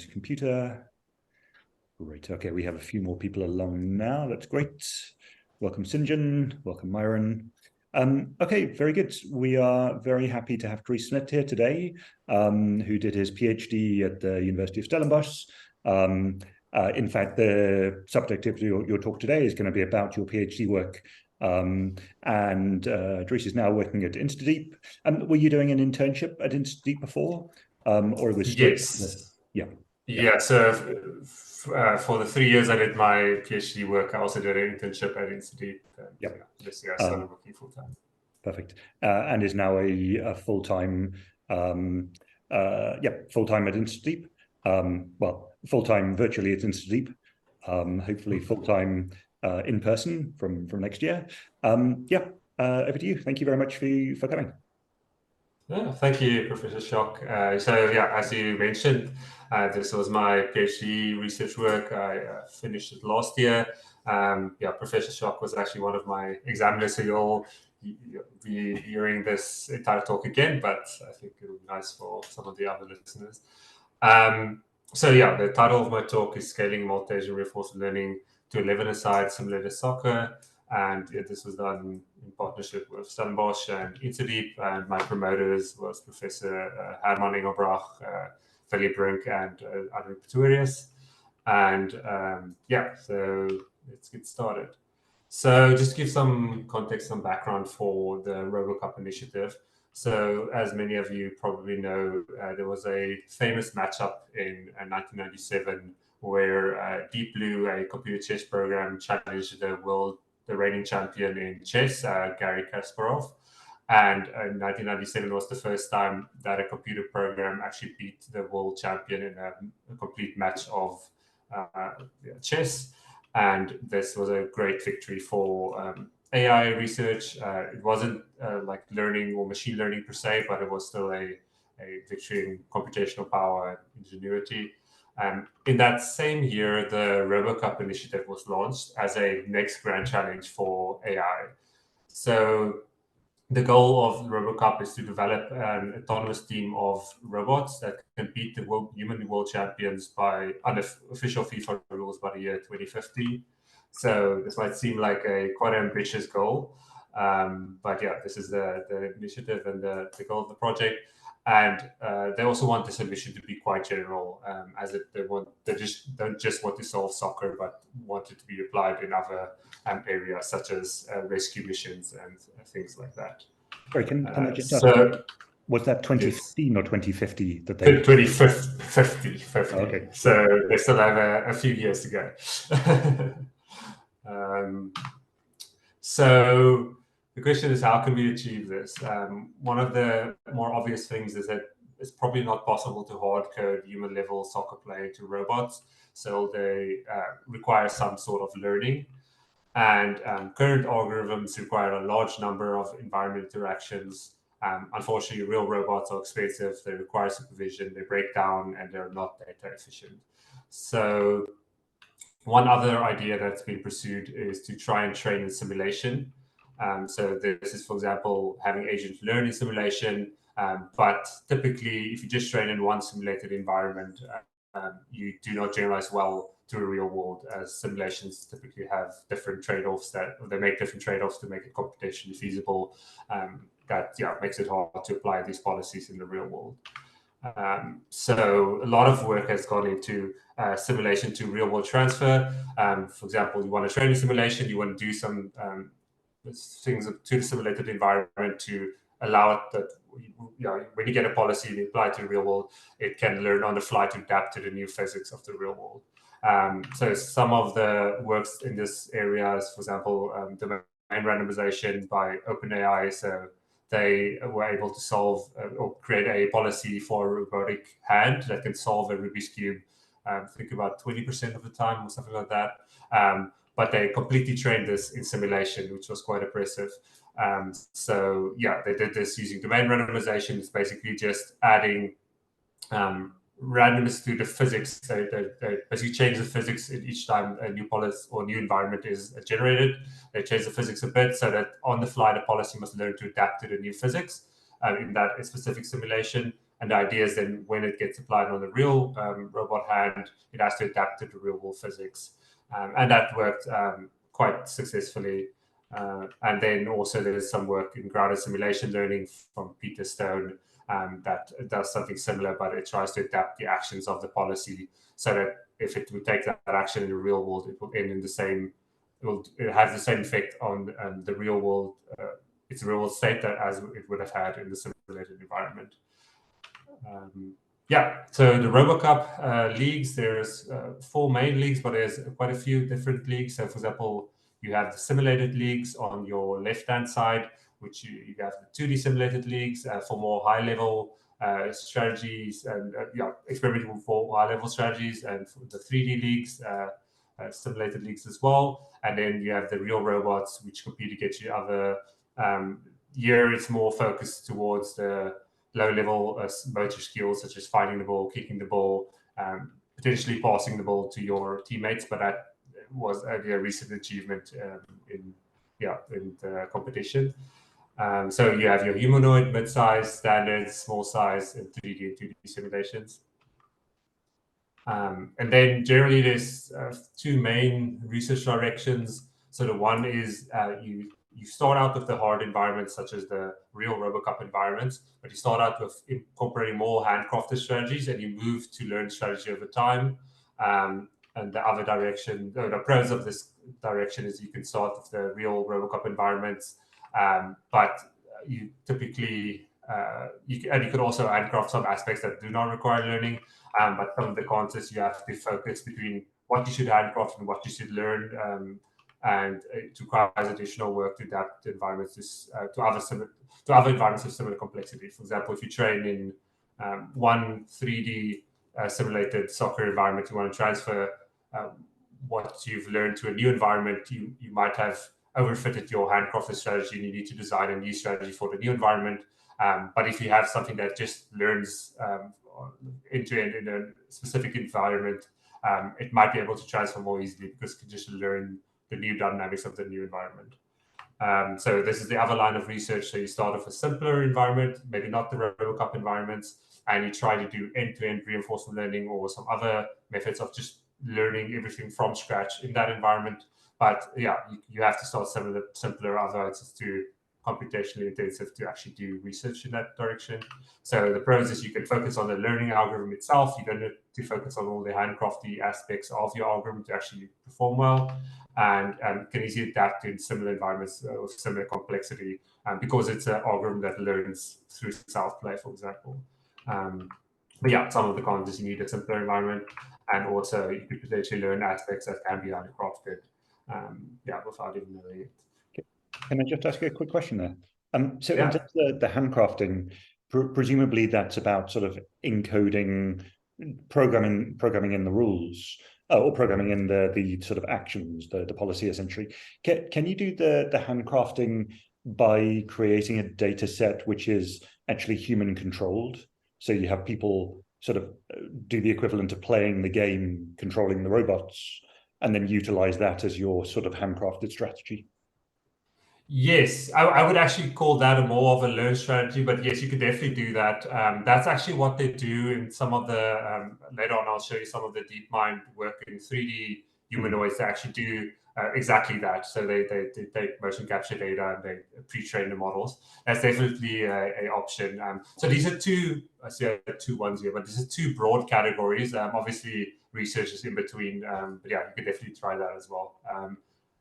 Computer. Great. Okay, we have a few more people along now. That's great. Welcome, Sinjin. Welcome, Myron. Okay, very good. We are very happy to have Dries Smit here today, who did his PhD at the University of Stellenbosch. In fact, the subject of your talk today is going to be about your PhD work. Dries is now working at InstaDeep. Were you doing an internship at InstaDeep before? Or it was yes. Yeah. So for the 3 years I did my PhD work, I also did an internship at InstaDeep. This year I started working full time. Perfect. And is now a full-time, full-time at InstaDeep. Well, full-time virtually at InstaDeep. Hopefully full-time in person from next year. Over to you. Thank you very much for coming. Yeah, thank you, Professor Shock. As you mentioned, this was my PhD research work. I finished it last year. Professor Shock was actually one of my examiners, so you'll be hearing this entire talk again, but I think it'll be nice for some of the other listeners. The title of my talk is Scaling Multi-Agent Reinforcement Learning to a Learner-Side Similar to Soccer. And this was done in partnership with Stellenbosch and InstaDeep, and my promoters was Professor Herman Engelbrach, Philip Brink, and Adrian Pretorius. So let's get started. So just to give some context, some background for the RoboCup initiative. So as many of you probably know, there was a famous matchup in 1997 where Deep Blue, a computer chess program, challenged the reigning champion in chess, Garry Kasparov. And 1997 was the first time that a computer program actually beat the world champion in a complete match of chess. And this was a great victory for AI research. It wasn't like learning or machine learning per se, but it was still a victory in computational power and ingenuity. In that same year, the RoboCup initiative was launched as a next grand challenge for AI. So the goal of RoboCup is to develop an autonomous team of robots that can beat the human world champions by unofficial FIFA rules by the year 2050. So this might seem like a quite ambitious goal, but this is the initiative and the goal of the project. And they also want the solution to be quite general, they don't just want to solve soccer, but want it to be applied in other areas such as rescue missions and things like that. Sorry, can I just ask, was that 2015 or 2050 that they... 2050. Okay. So they still have a few years to go. So the question is, how can we achieve this? One of the more obvious things is that it's probably not possible to hard code human level soccer play into robots. So they require some sort of learning. And current algorithms require a large number of environment interactions. Unfortunately, real robots are expensive. They require supervision, they break down, and they're not data efficient. So one other idea that's been pursued is to try and train in simulation. So this is, for example, having agents learn in simulation. But typically, if you just train in one simulated environment, you do not generalize well to a real world, as simulations typically have different trade-offs they make different trade-offs to make it computationally feasible. That makes it hard to apply these policies in the real world. So a lot of work has gone into simulation to real world transfer. For example, you want to train a simulation, you want to do some things to the simulated environment to allow it that when you get a policy and you apply it to the real world, it can learn on the fly to adapt to the new physics of the real world. So some of the works in this area is, for example, domain randomization by OpenAI. So they were able to solve or create a policy for a robotic hand that can solve a Rubik's Cube, I think about 20% of the time or something like that. But they completely trained this in simulation, which was quite impressive. They did this using domain randomization. It's basically just adding randomness to the physics. They basically change the physics each time a new policy or new environment is generated. They change the physics a bit so that on the fly, the policy must learn to adapt to the new physics in that specific simulation. And the idea is then when it gets applied on the real robot hand, it has to adapt to the real world physics. And that worked quite successfully. And then also there's some work in grounded simulation learning from Peter Stone that does something similar, but it tries to adapt the actions of the policy so that if it would take that action in the real world, it will end in the same, it has the same effect on the real world, its real world state that as it would have had in the simulated environment. Yeah, so the RoboCup leagues, there's 4 main leagues, but there's quite a few different leagues. So for example, you have the simulated leagues on your left-hand side, which you have the 2D simulated leagues for more high-level strategies and experimenting for high-level strategies, and for the 3D leagues, simulated leagues as well. And then you have the real robots, which compete against you other. Here it's more focused towards the low-level motor skills, such as finding the ball, kicking the ball, potentially passing the ball to your teammates. But that was a recent achievement in the competition. So you have your humanoid, mid-size, standard, small size, and 3D and 2D simulations. And then generally there's 2 main research directions. So the one is you start out with the hard environments, such as the real RoboCup environments, but you start out with incorporating more handcrafted strategies, and you move to learn strategy over time. And the other direction, the pros of this direction is you can start with the real RoboCup environments, but you typically you could also handcraft some aspects that do not require learning. But some of the cons is you have to focus between what you should handcraft and what you should learn, and it requires additional work to adapt the environments to other environments of similar complexity. For example, if you train in one 3D simulated soccer environment, you want to transfer what you've learned to a new environment, you might have overfitted your handcrafted strategy and you need to design a new strategy for the new environment. But if you have something that just learns end-to-end in a specific environment, it might be able to transfer more easily because it can just learn the new dynamics of the new environment. So this is the other line of research. So you start off a simpler environment, maybe not the RoboCup environments, and you try to do end-to-end reinforcement learning or some other methods of just learning everything from scratch in that environment. But yeah, you have to start simpler, otherwise it's too computationally intensive to actually do research in that direction. So the pros is you can focus on the learning algorithm itself. You don't need to focus on all the handcrafty aspects of your algorithm to actually perform well, and can easily adapt in similar environments of similar complexity, because it's an algorithm that learns through self-play, for example. But yeah, some of the cons is you need a simpler environment, and also you could potentially learn aspects that can be handcrafted, without even knowing it. Can I just ask you a quick question there? So in terms of the handcrafting, presumably that's about sort of encoding, programming in the rules, or programming in the sort of actions, the policy essentially. Can you do the handcrafting by creating a data set which is actually human controlled? So you have people sort of do the equivalent of playing the game, controlling the robots, and then utilize that as your sort of handcrafted strategy? Yes, I would actually call that a more of a learn strategy, but yes, you could definitely do that. That's actually what they do in some of the, later on I'll show you some of the DeepMind work in 3D humanoids that actually do exactly that. So they take motion capture data and they pre-train the models. That's definitely a option. So these are two, I see I have 2 ones here, but these are 2 broad categories. Obviously research is in between, but yeah, you could definitely try that as well.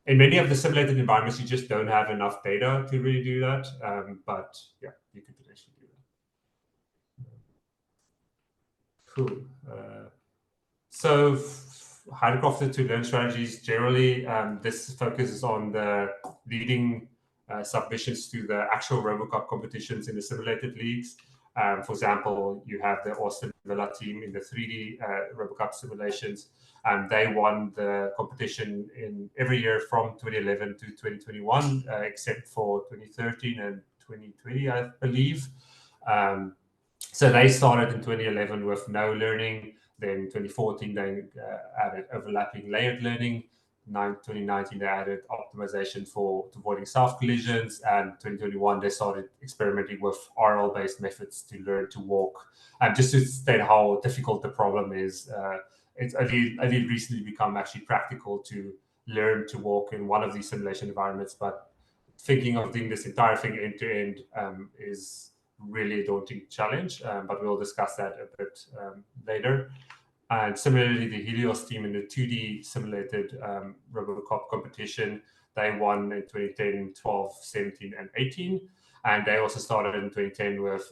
In many of the simulated environments, you just don't have enough data to really do that. But yeah, you could potentially do that. Cool. So handcrafted to learn strategies, generally, this focuses on the leading submissions to the actual RoboCup competitions in the simulated leagues. For example, you have the Austin Villa team in the 3D RoboCup simulations. They won the competition in every year from 2011 to 2021, except for 2013 and 2020, I believe. So they started in 2011 with no learning. Then 2014, they added overlapping layered learning. 2019, they added optimization for avoiding self-collisions, and 2021, they started experimenting with RL-based methods to learn to walk. And just to state how difficult the problem is, it's only recently become actually practical to learn to walk in one of these simulation environments, but thinking of doing this entire thing end-to-end is really a daunting challenge, but we'll discuss that a bit later. And similarly, the Helios team in the 2D simulated RoboCup competition, they won in 2010, 12, 17, and 18. And they also started in 2010 with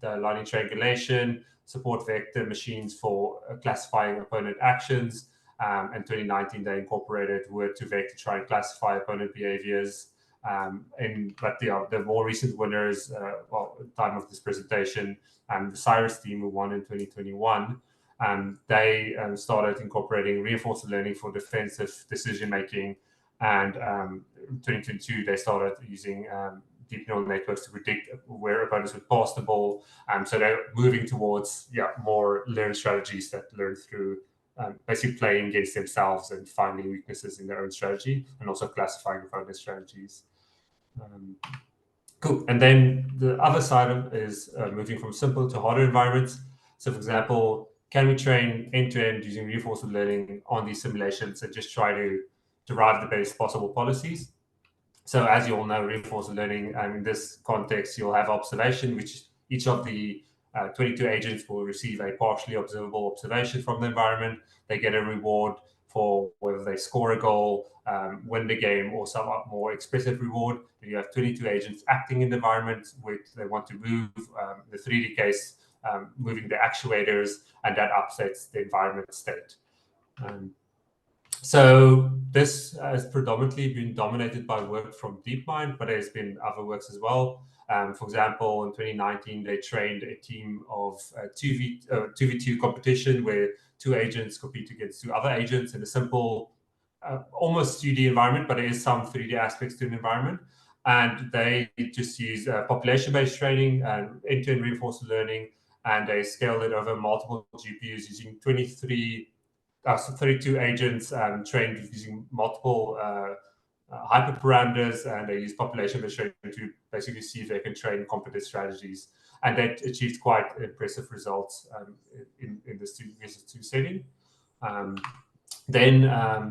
the lining triangulation, support vector machines for classifying opponent actions. And 2019, they incorporated word2vec to try and classify opponent behaviors. But the more recent winners, well, at the time of this presentation, the Cyrus team who won in 2021, they started incorporating reinforcement learning for defensive decision making, and in 2022 they started using deep neural networks to predict where opponents would pass the ball. So they're moving towards more learned strategies that learn through basically playing against themselves and finding weaknesses in their own strategy, and also classifying opponent strategies. Cool. And then the other side of is moving from simple to harder environments. So, for example, can we train end-to-end using reinforcement learning on these simulations and just try to derive the best possible policies? So, as you all know, reinforcement learning, in this context, you'll have observation, which each of the 22 agents will receive a partially observable observation from the environment. They get a reward for whether they score a goal, win the game, or some more expressive reward. Then you have 22 agents acting in the environment, which they want to move, the 3D case, moving the actuators, and that upsets the environment state. So this has predominantly been dominated by work from DeepMind, but there's been other works as well. For example, in 2019, they trained a team of 2v2 competition where two agents compete against two other agents in a simple, almost 2D environment, but there is some 3D aspects to the environment. And they just use population-based training and end-to-end reinforcement learning, and they scaled it over multiple GPUs using 32 agents trained using multiple hyperparameters, and they use population-based training to basically see if they can train competent strategies. And that achieved quite impressive results in this 2v2 setting. Then,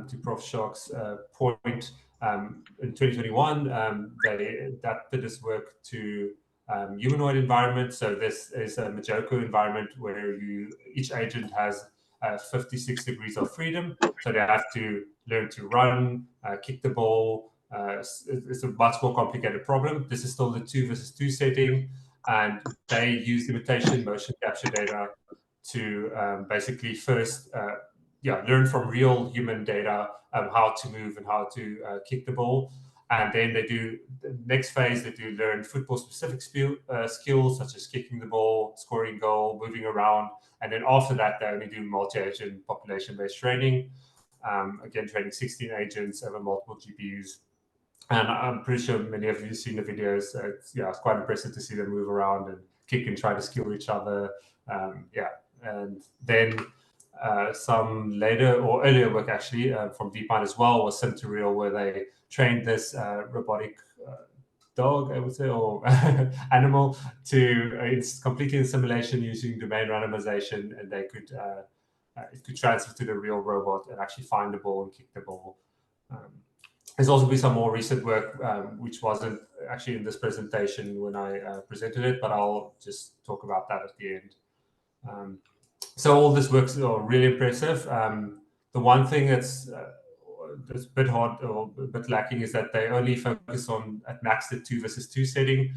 to Prof. Shock's point, in 2021, they adapted this work to humanoid environment. So this is a Majoko environment where each agent has 56 degrees of freedom. So they have to learn to run, kick the ball. It's a much more complicated problem. This is still the 2 versus 2 setting, and they use imitation motion capture data to basically first learn from real human data how to move and how to kick the ball. And then they do the next phase, they do learn football specific skills such as kicking the ball, scoring goal, moving around. And then after that, they only do multi-agent population-based training. Again, training 16 agents over multiple GPUs. And I'm pretty sure many of you have seen the videos. It's quite impressive to see them move around and kick and try to skill each other. And then some later or earlier work actually from DeepMind as well was SimToReal, where they trained this robotic dog, I would say, or animal to it's completely in simulation using domain randomization, and they could it could transfer to the real robot and actually find the ball and kick the ball. There's also been some more recent work which wasn't actually in this presentation when I presented it, but I'll just talk about that at the end. So all this works are really impressive. The one thing that's a bit hard or a bit lacking is that they only focus on at max the 2 versus 2 setting.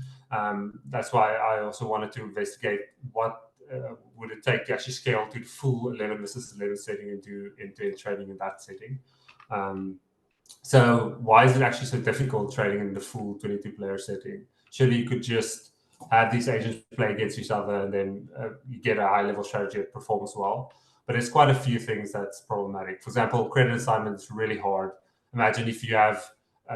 That's why I also wanted to investigate what would it take to actually scale to the full 11 versus 11 setting into training in that setting. So why is it actually so difficult training in the full 22 player setting? Surely you could just have these agents play against each other, and then you get a high level strategy that performs well. But there's quite a few things that's problematic. For example, credit assignment is really hard. Imagine if you have,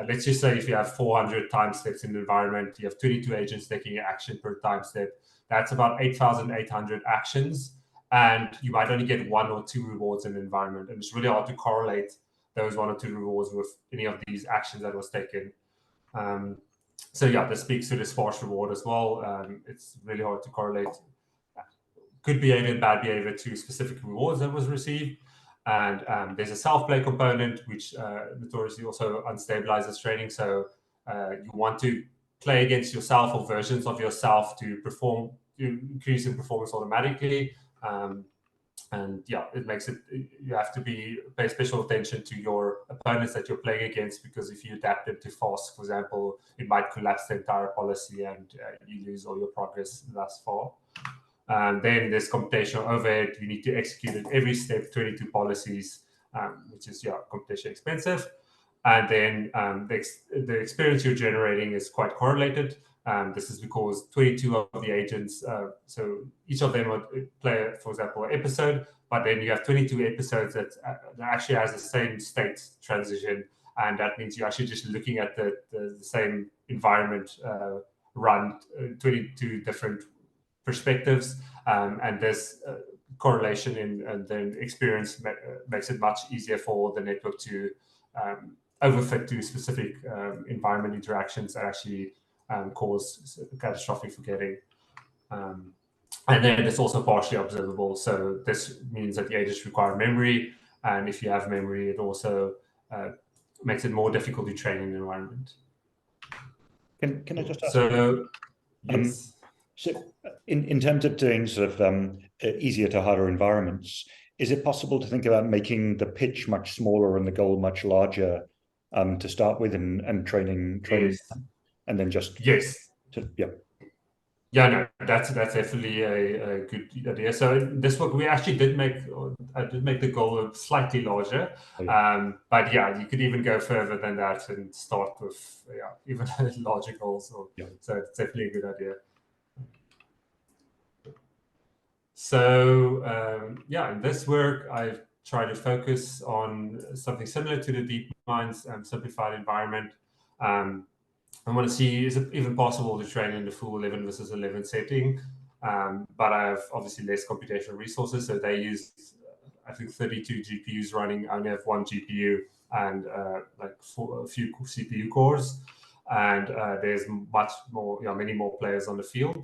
let's just say if you have 400 time steps in the environment, you have 22 agents taking action per time step. That's about 8,800 actions. And you might only get 1 or 2 rewards in the environment. And it's really hard to correlate those 1 or 2 rewards with any of these actions that was taken. So yeah, this speaks to the sparse reward as well. It's really hard to correlate good behavior and bad behavior to specific rewards that was received. And there's a self-play component, which notoriously also unstabilizes training. So you want to play against yourself or versions of yourself to increase in performance automatically. And yeah, it makes it, you have to pay special attention to your opponents that you're playing against, because if you adapt them too fast, for example, it might collapse the entire policy and you lose all your progress thus far. And then there's computational overhead. You need to execute at every step 22 policies, which is computationally expensive. And then the experience you're generating is quite correlated. This is because 22 of the agents, so each of them would play, for example, an episode, but then you have 22 episodes that actually has the same state transition. And that means you're actually just looking at the same environment run 22 different perspectives. And this correlation and then experience makes it much easier for the network to overfit to specific environment interactions that actually cause catastrophic forgetting. And then it's also partially observable. So this means that the agents require memory. And if you have memory, it also makes it more difficult to train in an environment. Can I just ask? So, yes. So in terms of doing sort of easier to harder environments, is it possible to think about making the pitch much smaller and the goal much larger to start with, and training, Yes. and then just Yeah, no, that's definitely a good idea. So in this book, we actually I did make the goal slightly larger. But yeah, you could even go further than that and start with even larger goals. So it's definitely a good idea. So in this work, I've tried to focus on something similar to the DeepMind's simplified environment. I want to see, is it even possible to train in the full 11 versus 11 setting? But I have obviously less computational resources. So they use, I think, 32 GPUs running. I only have 1 GPU and a few CPU cores. And there's much more, many more players on the field.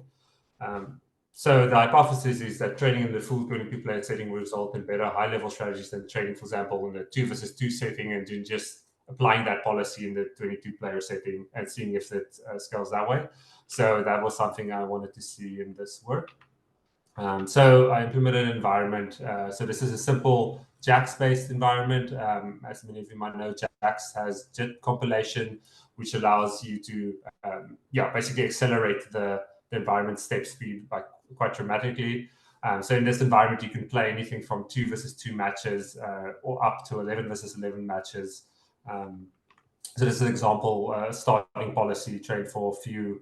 So the hypothesis is that training in the full 22-player setting will result in better high-level strategies than training, for example, in the 2 versus 2 setting, and then just applying that policy in the 22-player setting and seeing if it scales that way. So that was something I wanted to see in this work. So I implemented an environment. So this is a simple JAX-based environment. As many of you might know, JAX has JIT compilation, which allows you to basically accelerate the environment step speed by quite dramatically. So in this environment, you can play anything from 2 versus 2 matches or up to 11 versus 11 matches. So this is an example, starting policy trained for a few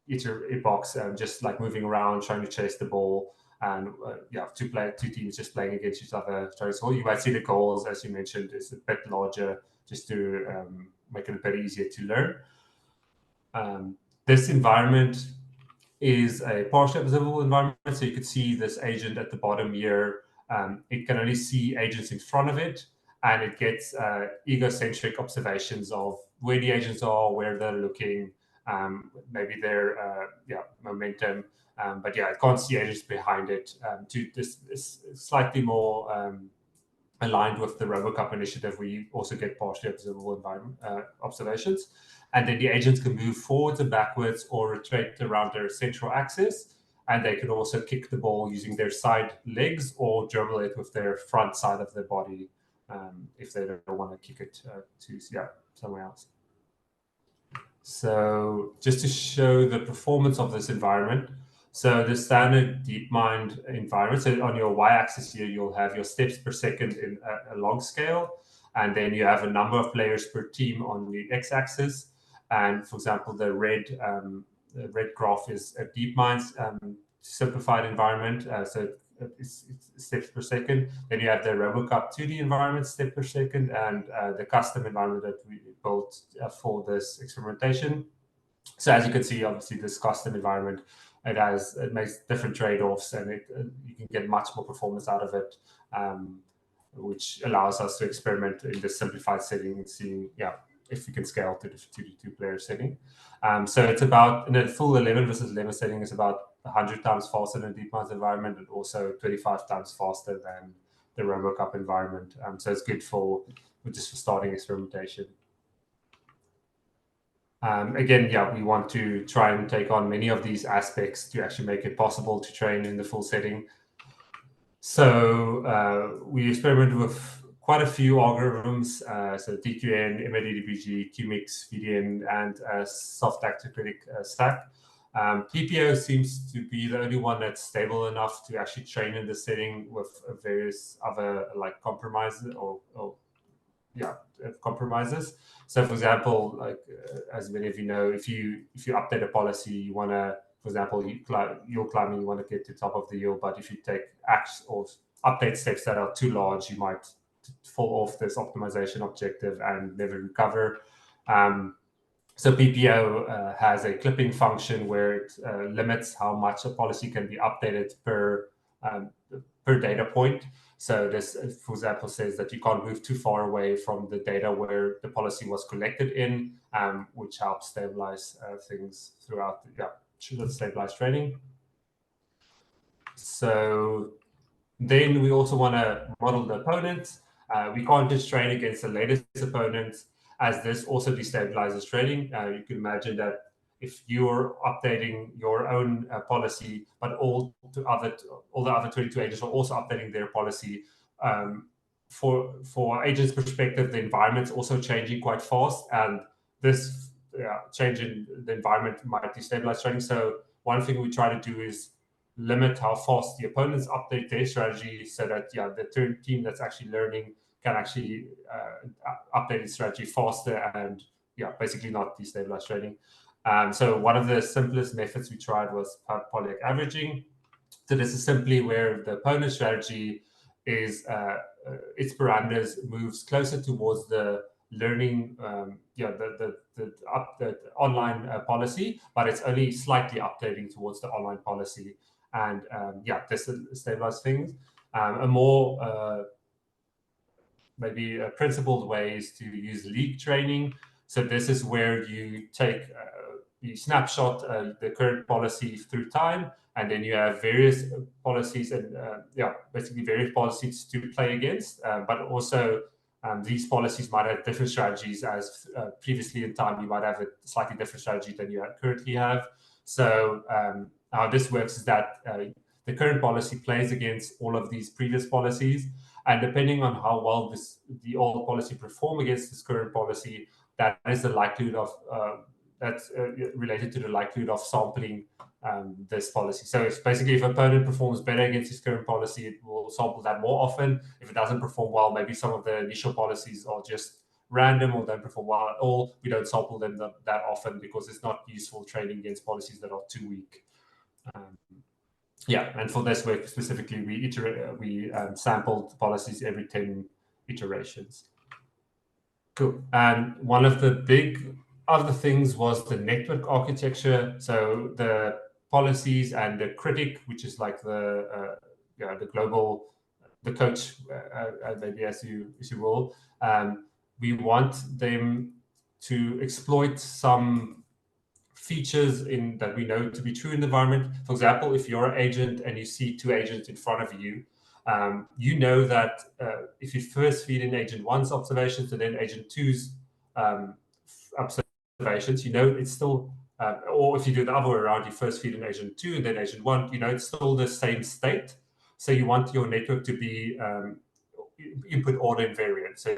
epochs, just like moving around, trying to chase the ball, and two teams just playing against each other. So you might see the goals, as you mentioned, is a bit larger, just to make it a bit easier to learn. This environment is a partially observable environment. So you could see this agent at the bottom here. It can only see agents in front of it, and it gets egocentric observations of where the agents are, where they're looking, maybe their momentum. But it can't see agents behind it. This slightly more aligned with the RoboCup initiative, we also get partially observable environment observations. And then the agents can move forwards and backwards or rotate around their central axis. And they can also kick the ball using their side legs or dribble it with their front side of their body if they don't want to kick it to somewhere else. So just to show the performance of this environment, so the standard DeepMind environment, so on your y-axis here, you'll have your steps per second in a log scale, and then you have a number of players per team on the x-axis. And for example, the red graph is a DeepMind's simplified environment, so it's steps per second. Then you have the RoboCup 2D environment, step per second, and the custom environment that we built for this experimentation. So as you can see, obviously this custom environment, it makes different trade-offs, and you can get much more performance out of it. which allows us to experiment in the simplified setting and seeing, if we can scale to the 2-to-2 player setting. So it's about, in a full 11 versus 11 setting, is about 100 times faster than a DeepMind's environment, and also 25 times faster than the RoboCup environment. So it's good for just for starting experimentation. Again, we want to try and take on many of these aspects to actually make it possible to train in the full setting. So we experimented with quite a few algorithms, so DQN, MADDBG, QMix, VDN, and soft actor-critic stack. PPO seems to be the only one that's stable enough to actually train in the setting with various other compromises compromises. So, for example, as many of you know, if you update a policy, you want to, for example, yield climbing, you want to get to the top of the yield, but if you take acts or update steps that are too large, you might fall off this optimization objective and never recover. So PPO has a clipping function where it limits how much a policy can be updated per data point. So this, for example, says that you can't move too far away from the data where the policy was collected in, which helps stabilize things throughout the stabilized training. So then we also want to model the opponent. We can't just train against the latest opponent, as this also destabilizes training. You can imagine that if you're updating your own policy, but all the other 22 agents are also updating their policy, for agents' perspective, the environment's also changing quite fast, and this change in the environment might destabilize training. So one thing we try to do is limit how fast the opponents update their strategy, so that the team that's actually learning can actually update its strategy faster and basically not destabilize trading. So one of the simplest methods we tried was Polyag averaging. So this is simply where the opponent's strategy is its parameters moves closer towards the learning, the online policy, but it's only slightly updating towards the online policy. And this stabilizes things. A more maybe a principled way is to use leak training. So this is where you take you snapshot the current policy through time, and then you have various policies and basically various policies to play against. But also these policies might have different strategies, as previously in time you might have a slightly different strategy than you currently have. So how this works is that the current policy plays against all of these previous policies, and depending on how well the old policy perform against this current policy, that is the likelihood of that's related to the likelihood of sampling this policy. So it's basically, if an opponent performs better against his current policy, it will sample that more often. If it doesn't perform well, maybe some of the initial policies are just random or don't perform well at all, we don't sample them that often, because it's not useful training against policies that are too weak. And for this work specifically, we sampled policies every 10 iterations. Cool. And one of the big other things was the network architecture. So the policies and the critic, which is like the global, the coach, maybe as you will, we want them to exploit some features that we know to be true in the environment. For example, if you're an agent and you see two agents in front of you, you know that if you first feed in agent 1's observations and then agent 2's observations, you know it's still, or if you do the other way around, you first feed in agent 2 and then agent 1, you know it's still the same state. So you want your network to be input order invariant. So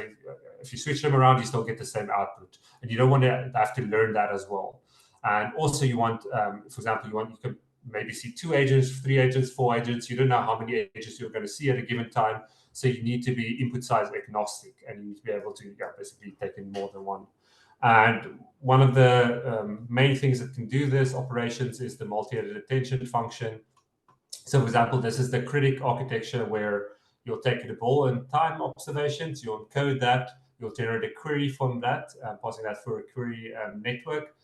if you switch them around, you still get the same output, and you don't want to have to learn that as well. And also you want, for example, you can maybe see 2 agents, 3 agents, 4 agents. You don't know how many agents you're going to see at a given time. So you need to be input size agnostic, and you need to be able to basically take in more than one. And one of the main things that can do this operations is the multi-edit attention function. So for example, this is the critic architecture, where you'll take the ball and time observations, you'll encode that, you'll generate a query from that, passing that through a query network.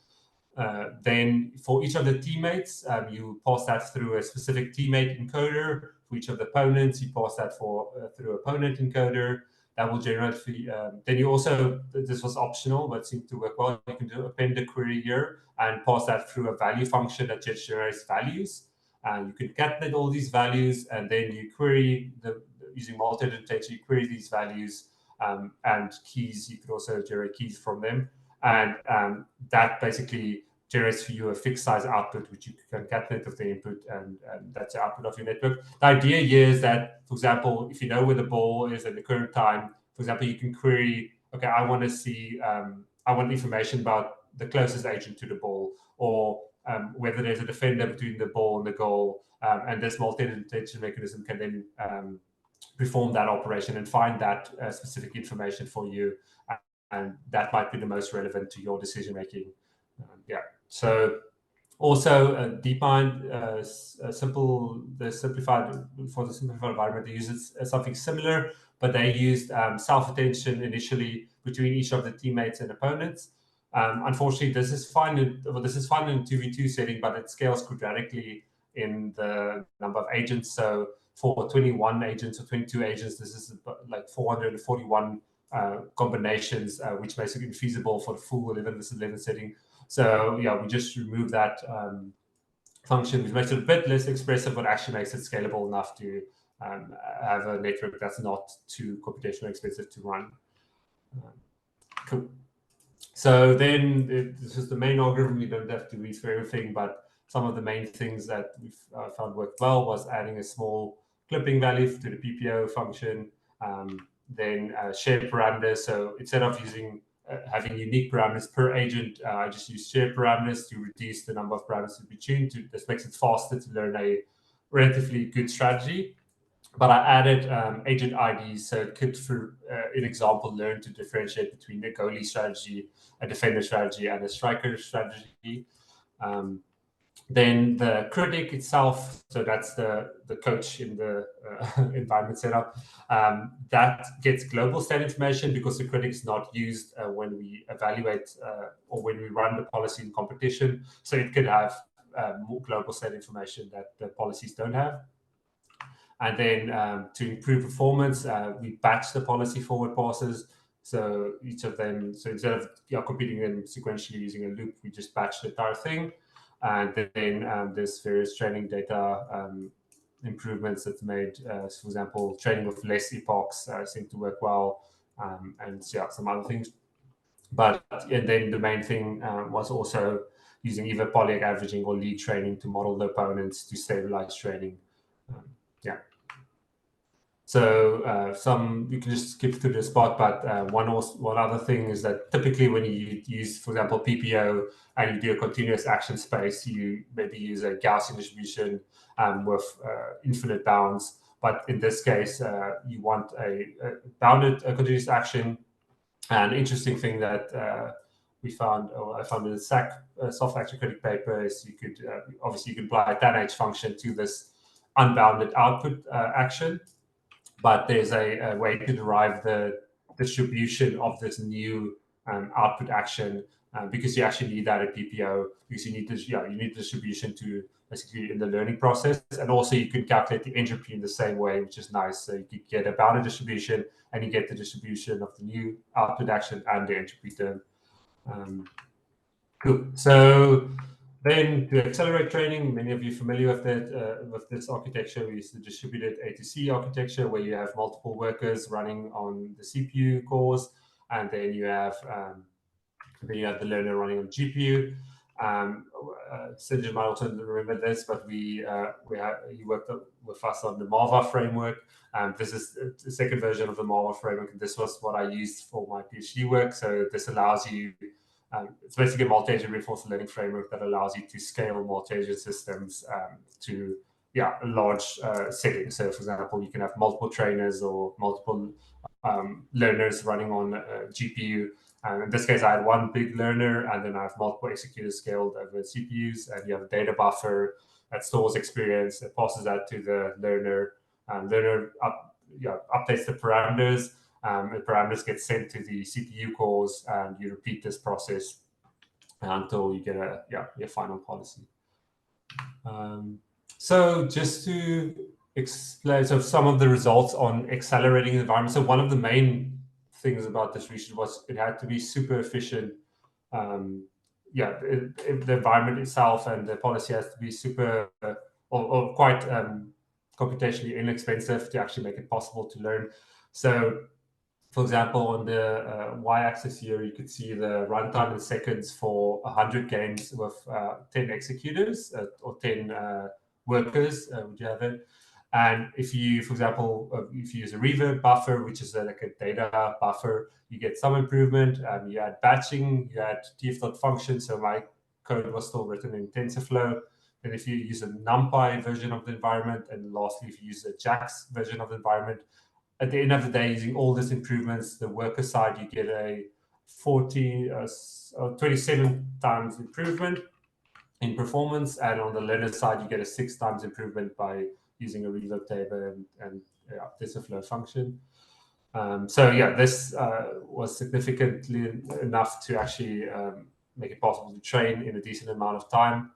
Then for each of the teammates, you pass that through a specific teammate encoder. for each of the opponents. You pass that through opponent encoder. That will generate for you. Then you also, this was optional, but seemed to work well. You can do append a query here and pass that through a value function that just generates values. And you can concatenate all these values, and then you query using multi-agent data. You query these values and keys. You could also generate keys from them, and that basically generates for you a fixed size output, which you can concatenate with the input, and that's the output of your network. The idea here is that, for example, if you know where the ball is at the current time, for example, you can query, okay, I want to see, I want information about the closest agent to the ball, or whether there's a defender between the ball and the goal, and this multi-agent detection mechanism can then perform that operation and find that specific information for you, and that might be the most relevant to your decision making. Yeah. So also DeepMind, the simplified environment, they use something similar, but they used self-attention initially between each of the teammates and opponents. Unfortunately, this is fine in a 2v2 setting, but it scales quadratically in the number of agents. So for 21 agents or 22 agents, this is like 441 combinations, which makes it infeasible for the full 11 versus 11 setting. So yeah, we just remove that function, which makes it a bit less expressive, but actually makes it scalable enough to have a network that's not too computationally expensive to run. Cool. So then this is the main algorithm. You don't have to read through everything, but some of the main things that we've found worked well was adding a small clipping value to the PPO function, then share parameters. So instead of using having unique parameters per agent, I just use shared parameters to reduce the number of parameters to be tuned. This makes it faster to learn a relatively good strategy. But I added agent IDs, so it could, for an example, learn to differentiate between a goalie strategy, a defender strategy, and a striker strategy. Then the critic itself, so that's the coach in the environment setup, that gets global state information because the critic is not used when we evaluate or when we run the policy in competition. So it could have more global state information that the policies don't have. And then to improve performance, we batch the policy forward passes. So each of them, so instead of computing them sequentially using a loop, we just batch the entire thing. And then there's various training data improvements that's made. So for example, training with less epochs seem to work well, and yeah, some other things. But and then the main thing was also using either polyag averaging or league training to model the opponents to stabilize training. Yeah. So you can just skip through this part, but one other thing is that typically when you use, for example, PPO and you do a continuous action space, you maybe use a Gaussian distribution with infinite bounds. But in this case, you want a bounded continuous action. An interesting thing that we found, or I found in the SAC soft action critic paper, is you could obviously you can apply a tanh function to this unbounded output action. But there's a way to derive the distribution of this new output action because you actually need that at PPO, because you need this, you need distribution to basically in the learning process, and also you can calculate the entropy in the same way, which is nice. So you could get a bounded distribution, and you get the distribution of the new output action and the entropy term. Cool. So then to accelerate training, many of you are familiar with that, with this architecture. We use the distributed A to C architecture, where you have multiple workers running on the CPU cores, and then you have the learner running on GPU. Sinjin might also remember this, but he worked with us on the Marva framework. This is the second version of the Marva framework, and this was what I used for my PhD work. So this allows you. It's basically a multi-agent reinforcement learning framework that allows you to scale multi-agent systems to a large setting. So, for example, you can have multiple trainers or multiple learners running on GPU. In this case, I had one big learner, and then I have multiple executors scaled over CPUs, and you have a data buffer that stores experience, that passes that to the learner. Learner updates the parameters. The parameters get sent to the CPU cores, and you repeat this process until you get your final policy. So just to explain some of the results on accelerating the environment. So one of the main things about this research was it had to be super efficient. The environment itself and the policy has to be super or quite computationally inexpensive to actually make it possible to learn. So, for example, on the y-axis here, you could see the runtime in seconds for 100 games with 10 executors or 10 workers. Would you have it? And if you, for example, if you use a reverb buffer, which is like a data buffer, you get some improvement. You add batching, you add df function. So my code was still written in TensorFlow. And if you use a NumPy version of the environment, and lastly, if you use a JAX version of the environment, at the end of the day, using all these improvements, the worker side, you get a 27 times improvement in performance, and on the learner side, you get a 6 times improvement by using a reverb table and TensorFlow function. This was significantly enough to actually make it possible to train in a decent amount of time.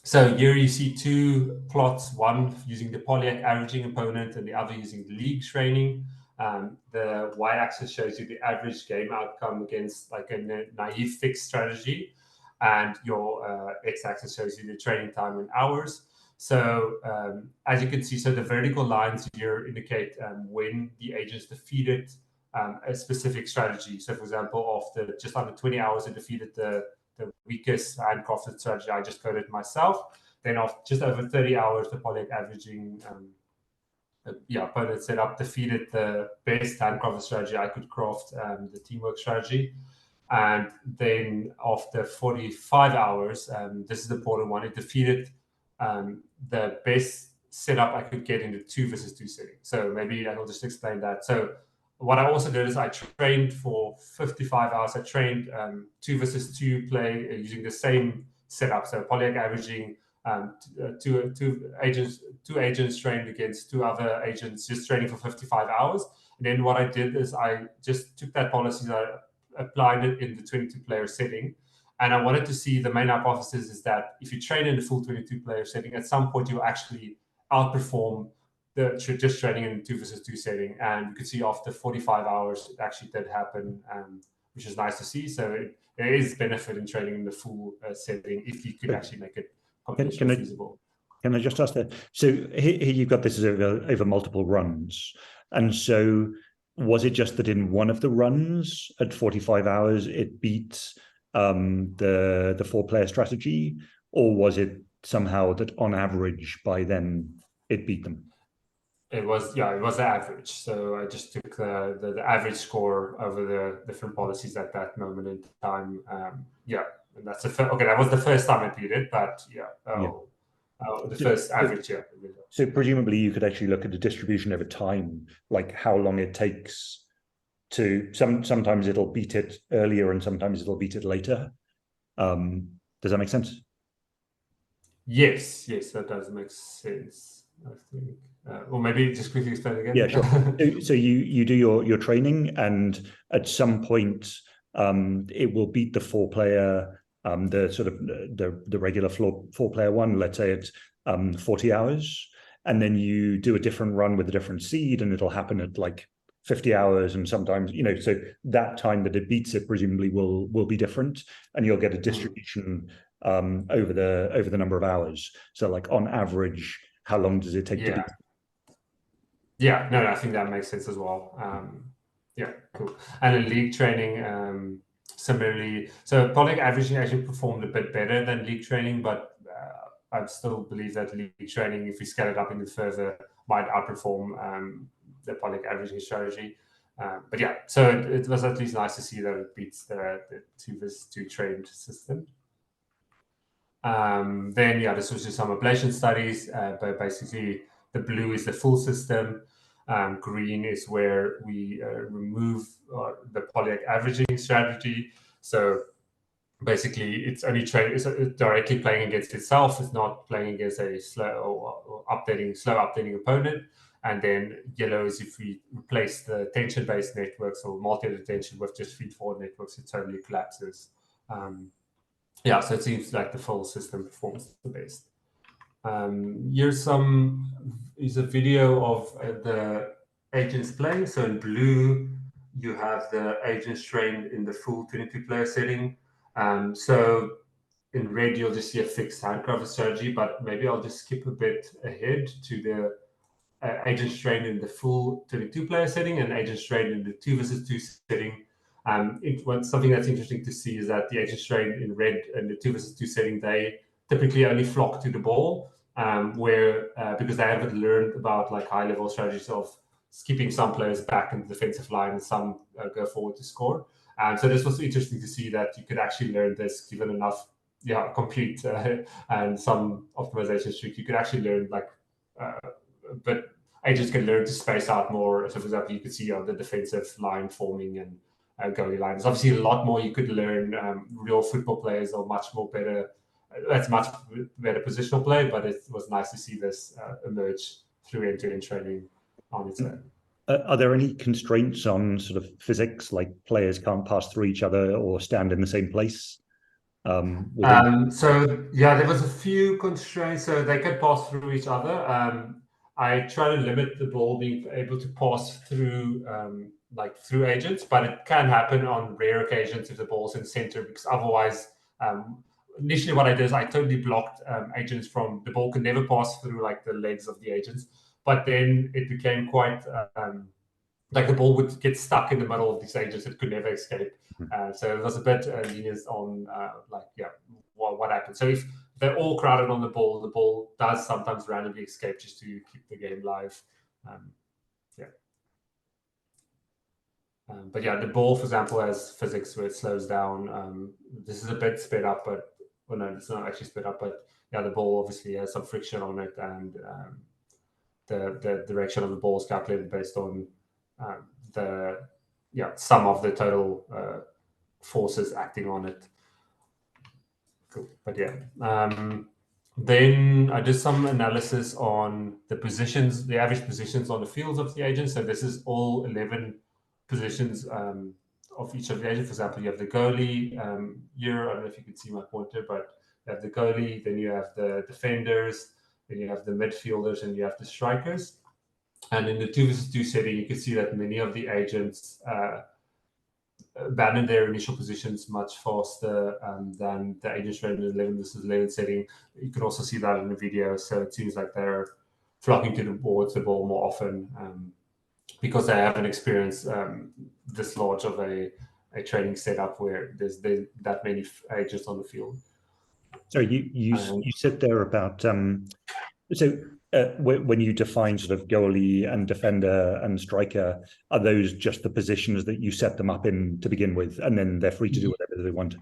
So here you see two plots, one using the Polyak averaging component and the other using the league training. The y-axis shows you the average game outcome against like a naive fixed strategy, and your x-axis shows you the training time in hours. So as you can see, so the vertical lines here indicate when the agents defeated a specific strategy. So for example, after just under 20 hours, it defeated the weakest handcrafted strategy I just coded myself. Then after just over 30 hours, the Polyak averaging opponent setup defeated the best handcrafted strategy I could craft, the teamwork strategy. And then after 45 hours, this is the important one, it defeated the best setup I could get in the 2 versus 2 setting. So maybe I'll just explain that. So what I also did is I trained for 55 hours. I trained 2 versus 2 play using the same setup. So Polyak averaging two agents trained against 2 other agents, just training for 55 hours. And then what I did is I just took that policy, I applied it in the 22-player setting. And I wanted to see, the main hypothesis is that if you train in the full 22-player setting, at some point you'll actually outperform just training in 2 versus 2 setting. And you can see after 45 hours, it actually did happen, which is nice to see. So there is benefit in training in the full setting if you could actually make it computationally feasible. Can I just ask that? So here you've got this over multiple runs. And so was it just that in one of the runs at 45 hours, it beat the 4-player strategy? Or was it somehow that on average by then it beat them? It was the average. So I just took the average score over the different policies at that moment in time. And that's that was the first time I beat it, but the first average, yeah. So presumably you could actually look at the distribution over time, like how long it takes to, sometimes it'll beat it earlier and sometimes it'll beat it later. Does that make sense? Yes, that does make sense, I think. Or maybe just quickly explain again. Yeah, sure. So you do your training, and at some point it will beat the 4-player, the sort of the regular 4-player one. Let's say it's 40 hours, and then you do a different run with a different seed, and it'll happen at like 50 hours, and sometimes, so that time that it beats it presumably will be different, and you'll get a distribution over the number of hours. So like on average, how long does it take to beat? Yeah, no, I think that makes sense as well. Cool. And in league training, similarly, so Polyak averaging actually performed a bit better than league training, but I still believe that league training, if we scale it up even further, might outperform the Polyak averaging strategy. So it was at least nice to see that it beats the 2 versus 2 trained system. This was just some ablation studies, but basically the blue is the full system. Green is where we remove the Polyak averaging strategy. So basically, it's only it's directly playing against itself. It's not playing against a slow updating opponent. And then yellow is if we replace the attention-based networks or multi-attention with just feed-forward networks, it totally collapses. So it seems like the full system performs the best. Here's a video of the agents playing. So in blue, you have the agents trained in the full 22-player setting. So in red, you'll just see a fixed handcrafted strategy, but maybe I'll just skip a bit ahead to the agents trained in the full 22-player setting and agents trained in the 2 versus 2 setting. Something that's interesting to see is that the agents trained in red and the 2 versus 2 setting, they typically only flock to the ball, because they haven't learned about like high-level strategies of keeping some players back in the defensive line and some go forward to score. So this was interesting to see that you could actually learn this given enough compute and some optimization tricks. You could actually learn like but agents can learn to space out more. So for example, you could see the defensive line forming and goalie line. There's obviously a lot more you could learn. Real football players are much more better. That's much better positional play, but it was nice to see this emerge through end-to-end training on its own. Are there any constraints on sort of physics, like players can't pass through each other or stand in the same place? So yeah, there was a few constraints. So they could pass through each other. I try to limit the ball being able to pass through through agents, but it can happen on rare occasions if the ball's in center, because otherwise, initially what I did is I totally blocked agents from the ball could never pass through like the legs of the agents, but then it became quite like the ball would get stuck in the middle of these agents, it could never escape. So it was a bit lenient on what happened. So if they're all crowded on the ball does sometimes randomly escape just to keep the game live. But yeah, the ball, for example, has physics where it slows down. This is a bit sped up, but well, no, it's not actually sped up. But yeah, the ball obviously has some friction on it, and the direction of the ball is calculated based on the sum of the total forces acting on it. Cool. But yeah, then I did some analysis on the positions, the average positions on the fields of the agents. So this is all 11 positions of each of the agents. For example, you have the goalie here. I don't know if you can see my pointer, but you have the goalie, then you have the defenders, then you have the midfielders, and you have the strikers. And in the 2 versus 2 setting, you can see that many of the agents abandon their initial positions much faster than the agents trained in 11 versus 11 setting. You can also see that in the video. So it seems like they're flocking towards the ball more often because they haven't experienced this large of a training setup where there's that many agents on the field. Sorry, you said there about when you define sort of goalie and defender and striker, are those just the positions that you set them up in to begin with, and then they're free to do whatever they want?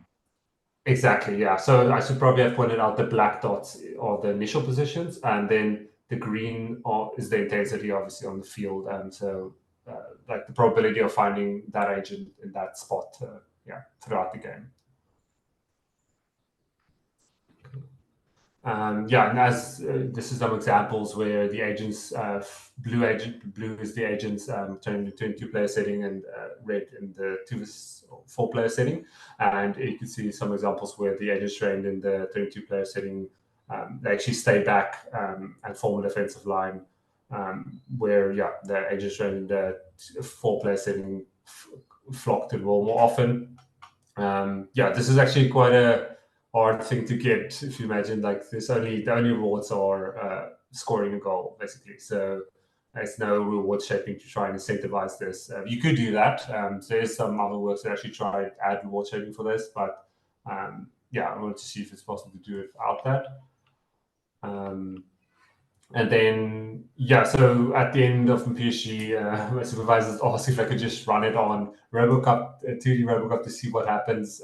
Exactly, yeah. So I should probably have pointed out the black dots are the initial positions, and then the green is the intensity, obviously, on the field. And so like the probability of finding that agent in that spot throughout the game. And as this is some examples where the agents, blue is the agents turning into a 2-player setting, and red in the 2 versus 4-player setting. And you can see some examples where the agents trained in the 22-player setting, they actually stay back and form a defensive line, where the agents trained in the 4-player setting flock to the ball more often. This is actually quite a hard thing to get. If you imagine, like the only rewards are scoring a goal, basically. So there's no reward shaping to try and incentivize this. You could do that. There's some other works that actually try to add reward shaping for this, but I wanted to see if it's possible to do it without that. And then, so at the end of my PhD, my supervisors asked if I could just run it on RoboCup, 2D RoboCup, to see what happens.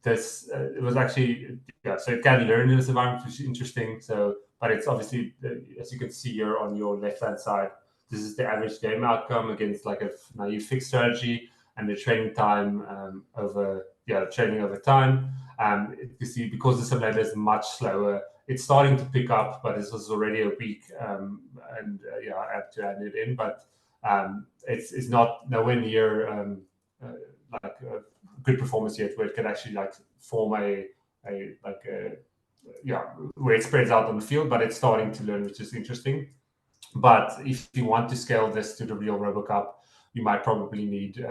It was actually, so it can learn in this environment, which is interesting. So, but it's obviously, as you can see here on your left-hand side, this is the average game outcome against like a naive fixed strategy, and the training time training over time. You see, because the simulator is much slower, it's starting to pick up, but this was already a week, and I had to add it in, but it's not nowhere near like a good performance yet, where it can actually like form a where it spreads out on the field, but it's starting to learn, which is interesting. But if you want to scale this to the real RoboCup, you might probably need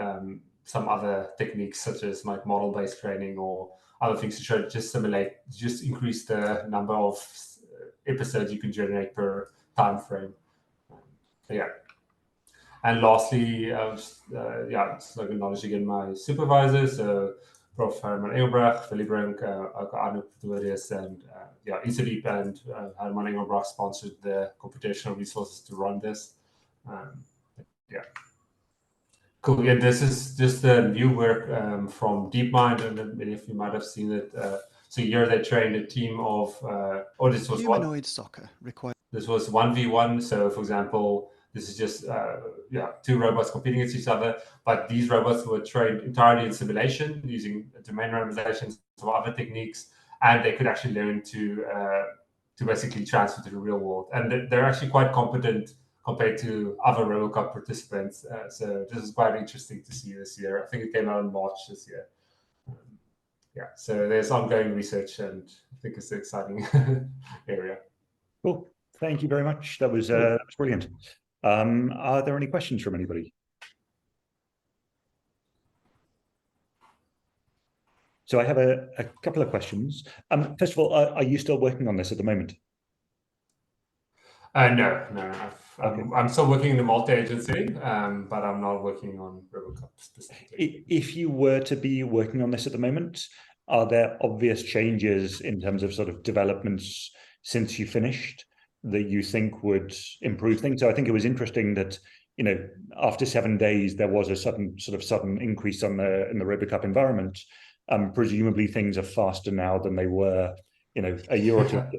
some other techniques, such as like model-based training or other things to try to just simulate, just increase the number of episodes you can generate per time frame. Yeah. And lastly, just like acknowledge again my supervisors, so Prof. Herman Engelbrecht, Willy Brink, Arno Pretorius, and InstaDeep and Herman Engelbrecht sponsored the computational resources to run this. Yeah. Cool. Yeah, this is just the new work from DeepMind, and many of you might have seen it. So here they trained a team of, this was humanoid soccer required. This was 1v1. So, for example, this is just two robots competing against each other, but these robots were trained entirely in simulation using domain randomization, some other techniques, and they could actually learn to basically transfer to the real world. And they're actually quite competent compared to other RoboCup participants. So this is quite interesting to see this year. I think it came out in March this year. So there's ongoing research, and I think it's an exciting area. Cool. Thank you very much. That was brilliant. Are there any questions from anybody? So I have a couple of questions. First of all, are you still working on this at the moment? No. Okay. I'm still working in the multi-agent setting, but I'm not working on RoboCup specifically. If you were to be working on this at the moment, are there obvious changes in terms of sort of developments since you finished that you think would improve things? So I think it was interesting that, you know, after 7 days, there was a sudden increase in the RoboCup environment. Presumably things are faster now than they were, you know, a year or two ago.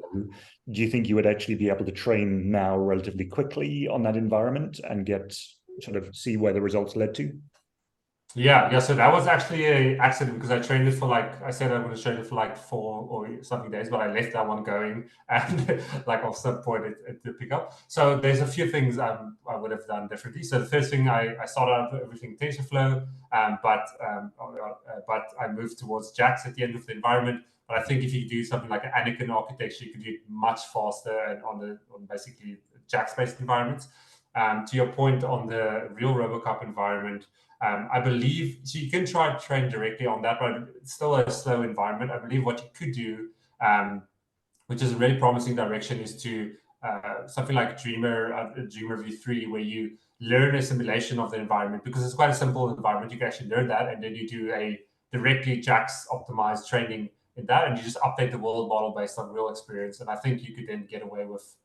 Do you think you would actually be able to train now relatively quickly on that environment and get sort of see where the results led to? Yeah. So that was actually an accident, because I trained it for I said I'm going to train it for 4 or something days, but I left that one going, and at some point it did pick up. So there's a few things I would have done differently. So the first thing, I started out with everything TensorFlow, but I moved towards JAX at the end of the environment. But I think if you do something like an Anakin architecture, you could do it much faster and on basically JAX-based environments. To your point on the real RoboCup environment, I believe, so you can try to train directly on that, but it's still a slow environment. I believe what you could do, which is a really promising direction, is to something like Dreamer v3, where you learn a simulation of the environment, because it's quite a simple environment. You can actually learn that, and then you do a directly JAX optimized training in that, and you just update the world model based on real experience. And I think you could then get away with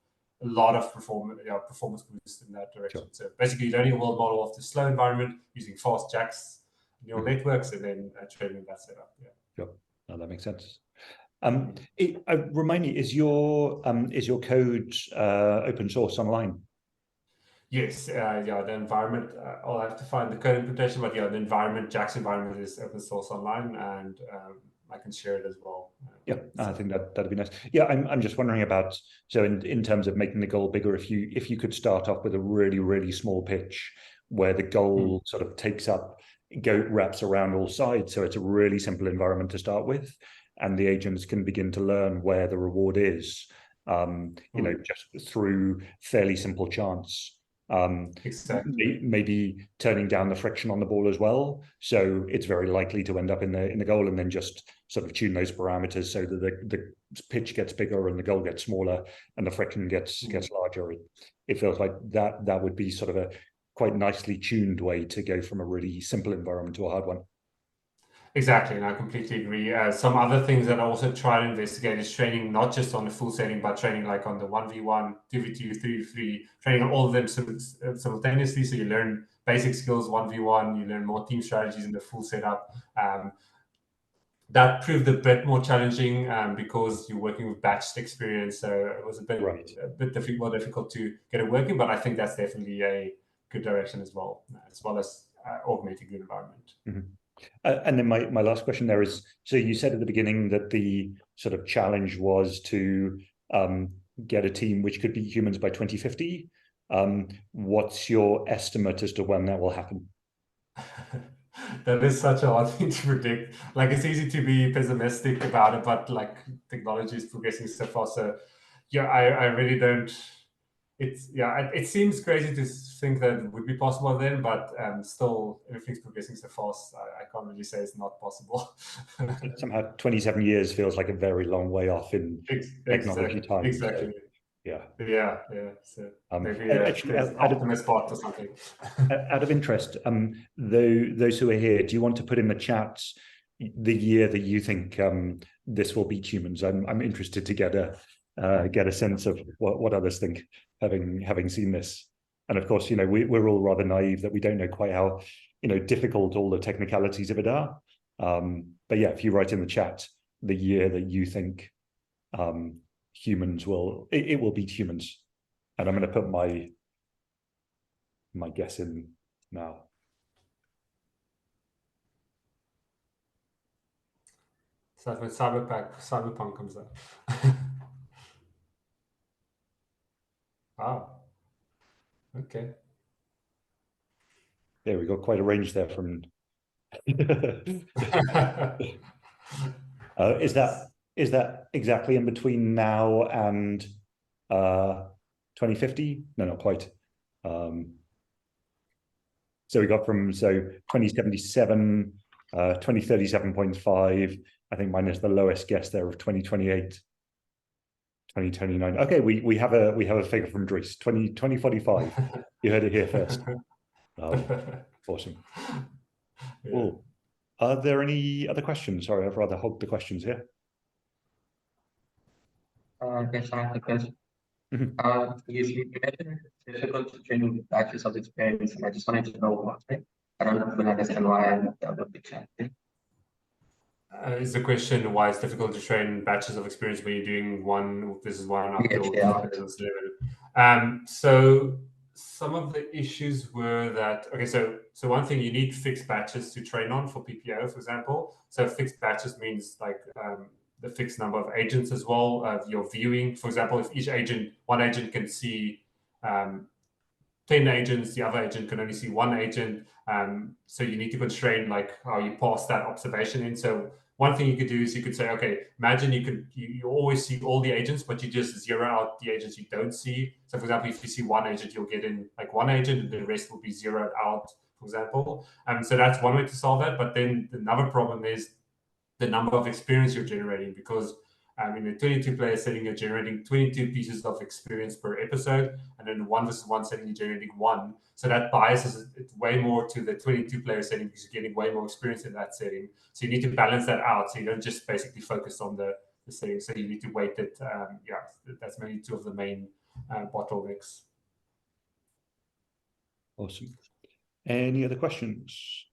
a lot of performance boost in that direction. Sure. So basically learning a world model of the slow environment using fast JAX neural networks, and then training that setup. Yeah. Sure. No, that makes sense. Remind me, is your code open source online? Yes, the environment, I'll have to find the code implementation, but the environment, JAX environment, is open source online, and I can share it as well. Yeah, I think that'd be nice. Yeah, I'm just wondering about, so in terms of making the goal bigger, if you could start off with a really, really small pitch where the goal sort of wraps around all sides, so it's a really simple environment to start with, and the agents can begin to learn where the reward is, you know, just through fairly simple chance. Exactly. Maybe turning down the friction on the ball as well, so it's very likely to end up in the goal, and then just sort of tune those parameters so that the pitch gets bigger and the goal gets smaller and the friction gets larger. It feels like that would be sort of a quite nicely tuned way to go from a really simple environment to a hard one. Exactly, and I completely agree. Some other things that I also try to investigate is training not just on the full setting, but training like on the 1v1, 2v2, 3v3, training on all of them simultaneously. So you learn basic skills 1v1, you learn more team strategies in the full setup. That proved a bit more challenging because you're working with batched experience. So it was a bit more difficult to get it working, but I think that's definitely a good direction as well as augmenting the environment. Mm-hmm. And then my last question there is, so you said at the beginning that the sort of challenge was to get a team which could be humans by 2050. What's your estimate as to when that will happen? That is such a hard thing to predict. Like, it's easy to be pessimistic about it, but like technology is progressing so fast. So yeah, I really don't. It's yeah, it seems crazy to think that it would be possible then, but still everything's progressing so fast. I can't really say it's not possible. Somehow 27 years feels like a very long way off in technology Exactly, time. So exactly. yeah. Yeah, yeah. So maybe Actually, there's Optimus Bot or something. out of interest, those who are here, do you want to put in the chat the year that you think this will beat humans? I'm interested to get a sense of what others think, having seen this. And of course, we're all rather naive that we don't know quite how difficult all the technicalities of it are. But yeah, if you write in the chat the year that you think humans will beat humans, and I'm going to put my guess in now. So that's when Cyberpunk comes out. Wow. Okay. There we go. Quite a range there from. Is that exactly in between now and 2050? No, not quite. So we got from 2077, 2037.5, I think minus the lowest guess there of 2028, 2029. Okay, we have a figure from Dries, 2045. You heard it here first. Awesome. Yeah. Cool. Are there any other questions? Sorry, I've rather hogged the questions here. Yes, I have a question. Mhm. You mentioned it's difficult to train batches of experience, and I just wanted to know why. I don't really understand why that would be challenging. Is the question why it's difficult to train batches of experience when you're doing one versus one up Yes, till yeah. 2011? So some of the issues were that so one thing, you need fixed batches to train on for PPO, for example. So fixed batches means like the fixed number of agents as well. Your viewing, for example, if one agent can see 10 agents, the other agent can only see one agent. So you need to constrain like how you pass that observation in. So one thing you could do is you could say, okay, imagine you always see all the agents, but you just zero out the agents you don't see. So for example, if you see one agent, you'll get in like one agent and the rest will be zeroed out, for example. So that's one way to solve that. But then another problem is the number of experience you're generating, because in a 22-player setting, you're generating 22 pieces of experience per episode, and then 1 versus 1 setting, you're generating 1. So that biases it way more to the 22-player setting because you're getting way more experience in that setting. So you need to balance that out. So you don't just basically focus on the setting. So you need to weight it. That's maybe two of the main bottlenecks. Awesome. Any other questions?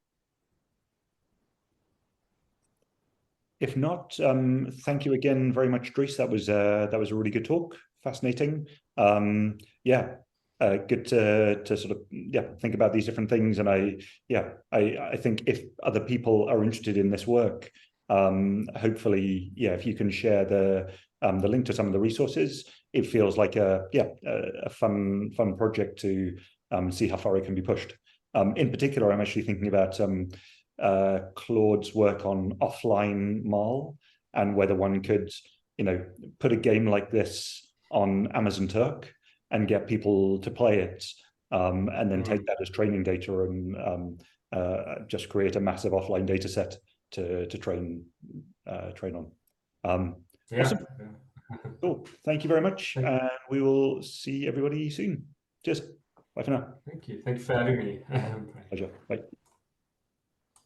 If not, thank you again very much, Dries. That was a really good talk. Fascinating. Good to sort of think about these different things. And I think if other people are interested in this work, hopefully, if you can share the link to some of the resources, it feels like a fun project to see how far it can be pushed. In particular, I'm actually thinking about Claude's work on offline Mal, and whether one could, put a game like this on Amazon Turk and get people to play it, and then take that as training data and just create a massive offline data set to train on. Awesome. Cool. Thank you very much. And we will see everybody soon. Cheers. Bye for now. Thank you. Thank you for having me. Pleasure. Bye.